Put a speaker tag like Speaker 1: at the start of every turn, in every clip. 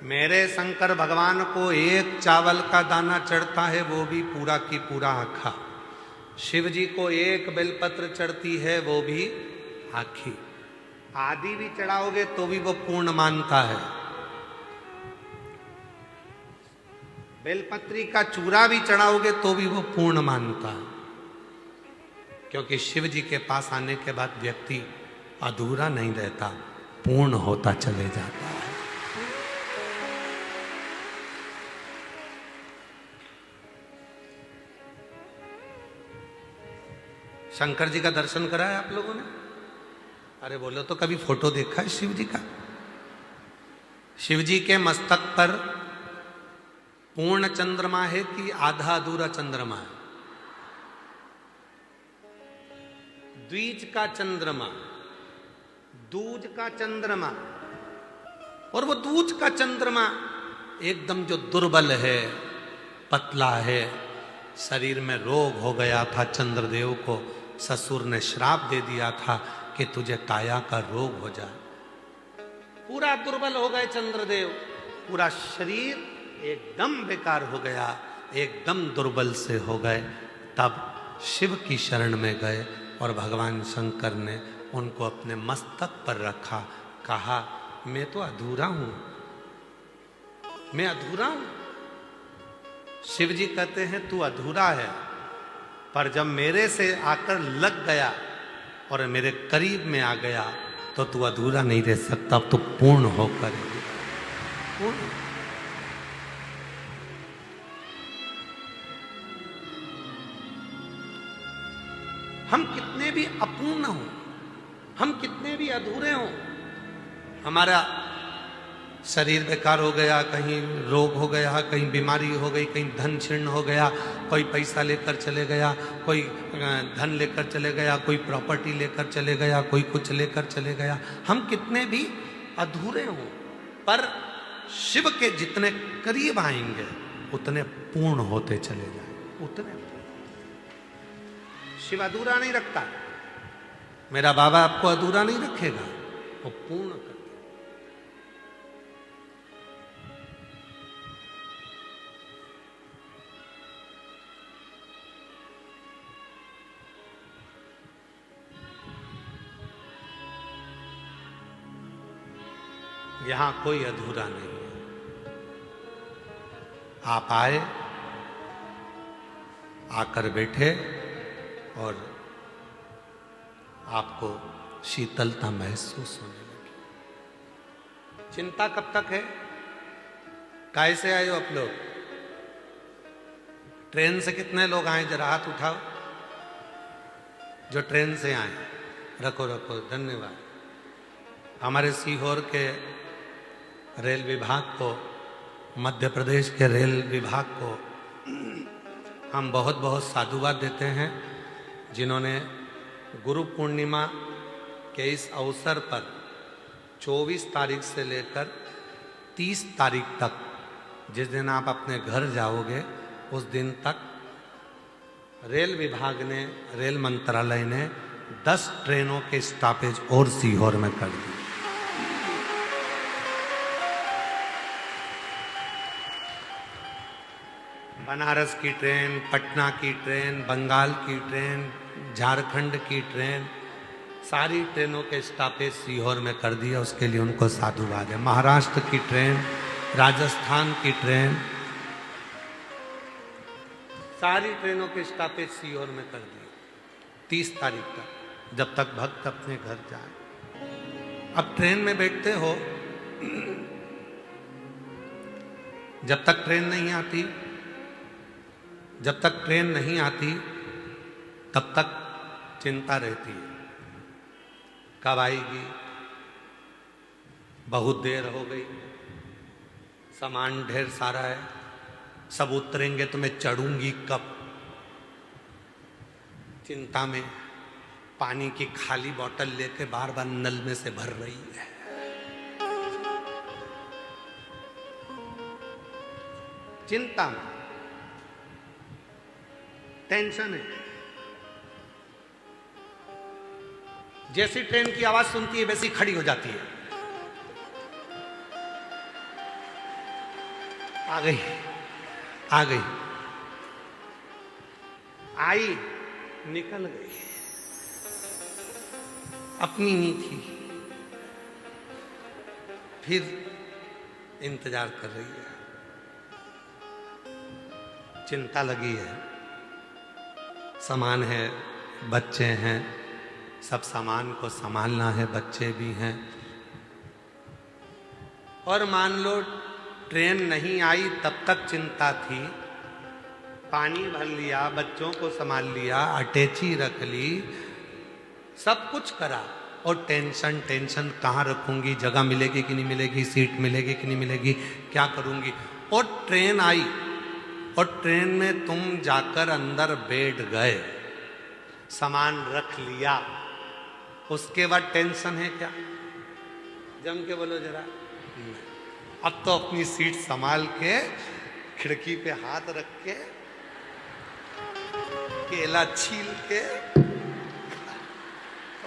Speaker 1: मेरे शंकर भगवान को एक चावल का दाना चढ़ता है, वो भी पूरा की पूरा आखा। शिव जी को एक बेलपत्र चढ़ती है, वो भी आखी। आदि भी चढ़ाओगे तो भी वो पूर्ण मानता है। बेलपत्री का चूरा भी चढ़ाओगे तो भी वो पूर्ण मानता है, क्योंकि शिव जी के पास आने के बाद व्यक्ति अधूरा नहीं रहता, पूर्ण होता चले जाता है। शंकर जी का दर्शन करा है आप लोगों ने? अरे बोलो तो, कभी फोटो देखा है शिव जी का? शिव जी के मस्तक पर पूर्ण चंद्रमा है कि आधा अधूरा चंद्रमा है? द्विज का चंद्रमा, दूज का चंद्रमा। और वो दूज का चंद्रमा एकदम जो दुर्बल है, पतला है, शरीर में रोग हो गया था, चंद्रदेव को ससुर ने श्राप दे दिया था कि तुझे काया का रोग हो जाए। पूरा दुर्बल हो गए चंद्रदेव, पूरा शरीर एकदम बेकार हो गया, एकदम दुर्बल से हो गए। तब शिव की शरण में गए और भगवान शंकर ने उनको अपने मस्तक पर रखा, कहा मैं तो अधूरा हूं, मैं अधूरा हूं। शिव जी कहते हैं तू अधूरा है, पर जब मेरे से आकर लग गया और मेरे करीब में आ गया तो तू अधूरा नहीं रह सकता, अब तो पूर्ण होकर पूर्ण। हम कितने भी अपूर्ण हो, हम कितने भी अधूरे हो, हमारा शरीर बेकार हो गया, कहीं रोग हो गया, कहीं बीमारी हो गई, कहीं धन क्षीण हो गया, कोई पैसा लेकर चले गया, कोई धन लेकर चले गया, कोई प्रॉपर्टी लेकर चले गया, कोई कुछ लेकर चले गया। हम कितने भी अधूरे हों, पर शिव के जितने करीब आएंगे उतने पूर्ण होते चले जाएंगे, उतने। शिव अधूरा नहीं रखता। मेरा बाबा आपको अधूरा नहीं रखेगा, वो पूर्ण कर। यहां कोई अधूरा नहीं है। आप आए, आकर बैठे और आपको शीतलता महसूस होने लगी। चिंता कब तक है? काहे से आए हो आप लोग? ट्रेन से कितने लोग आए? जरा हाथ उठाओ जो ट्रेन से आए। रखो रखो, धन्यवाद। हमारे सीहोर के रेल विभाग को, मध्य प्रदेश के रेल विभाग को हम बहुत बहुत साधुवाद देते हैं, जिन्होंने गुरु पूर्णिमा के इस अवसर पर 24 तारीख से लेकर 30 तारीख तक, जिस दिन आप अपने घर जाओगे उस दिन तक रेल विभाग ने, रेल मंत्रालय ने 10 ट्रेनों के स्टॉपेज और सीहोर में कर दी। बनारस की ट्रेन, पटना की ट्रेन, बंगाल की ट्रेन, झारखंड की ट्रेन, सारी ट्रेनों के स्टॉपेज सीहोर में कर दिया। उसके लिए उनको साधुवाद है। महाराष्ट्र की ट्रेन, राजस्थान की ट्रेन, सारी ट्रेनों के स्टॉपेज सीहोर में कर दिए 30 तारीख तक, जब तक भक्त अपने घर जाए। अब ट्रेन में बैठते हो, जब तक ट्रेन नहीं आती, जब तक ट्रेन नहीं आती तब तक चिंता रहती है, कब आएगी, बहुत देर हो गई, सामान ढेर सारा है, सब उतरेंगे तो मैं चढ़ूंगी कब। चिंता में पानी की खाली बोतल लेके बार बार नल में से भर रही है। चिंता में, टेंशन है। जैसी ट्रेन की आवाज सुनती है वैसी खड़ी हो जाती है। आ गई, आ गई, आई, निकल गई, अपनी ही थी, फिर इंतजार कर रही है, चिंता लगी है, सामान है, बच्चे हैं, सब सामान को संभालना है, बच्चे भी हैं। और मान लो ट्रेन नहीं आई तब तक चिंता थी, पानी भर लिया, बच्चों को संभाल लिया, अटैची रख ली, सब कुछ करा, और टेंशन टेंशन, कहाँ रखूंगी, जगह मिलेगी कि नहीं मिलेगी, सीट मिलेगी कि नहीं मिलेगी, क्या करूंगी। और ट्रेन आई और ट्रेन में तुम जाकर अंदर बैठ गए, सामान रख लिया, उसके बाद टेंशन है क्या? जम के बोलो जरा। अब तो अपनी सीट संभाल के, खिड़की पे हाथ रख के, केला छील के,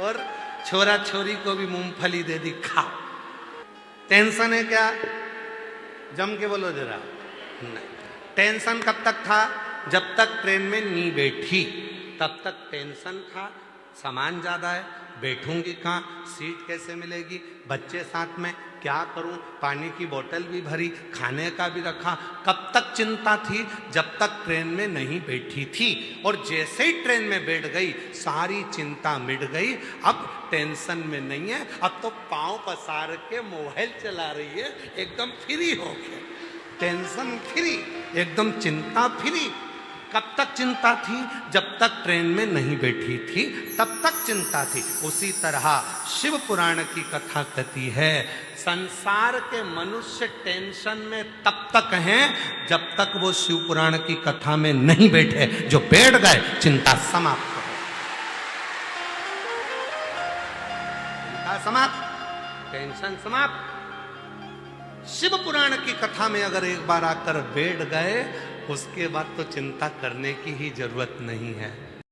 Speaker 1: और छोरा छोरी को भी मूंगफली दे दी, खा। टेंशन है क्या? जम के बोलो जरा। नहीं। टेंशन कब तक था? जब तक ट्रेन में नहीं बैठी तब तक टेंशन था, सामान ज्यादा है, बैठूंगी कहाँ, सीट कैसे मिलेगी, बच्चे साथ में, क्या करूं, पानी की बोतल भी भरी, खाने का भी रखा। कब तक चिंता थी? जब तक ट्रेन में नहीं बैठी थी। और जैसे ही ट्रेन में बैठ गई, सारी चिंता मिट गई, अब टेंशन में नहीं है, अब तो पांव पसार के मोबाइल चला रही है, एकदम फ्री हो गए, टेंशन फ्री, एकदम चिंता फ्री। कब तक चिंता थी? जब तक ट्रेन में नहीं बैठी थी तब तक चिंता थी। उसी तरह शिव पुराण की कथा कहती है, संसार के मनुष्य टेंशन में तब तक हैं जब तक वो शिव पुराण की कथा में नहीं बैठे। जो बैठ गए, चिंता समाप्त हो, चिंता समाप्त, टेंशन समाप्त। शिव पुराण की कथा में अगर एक बार आकर बैठ गए, उसके बाद तो चिंता करने की ही जरूरत नहीं है।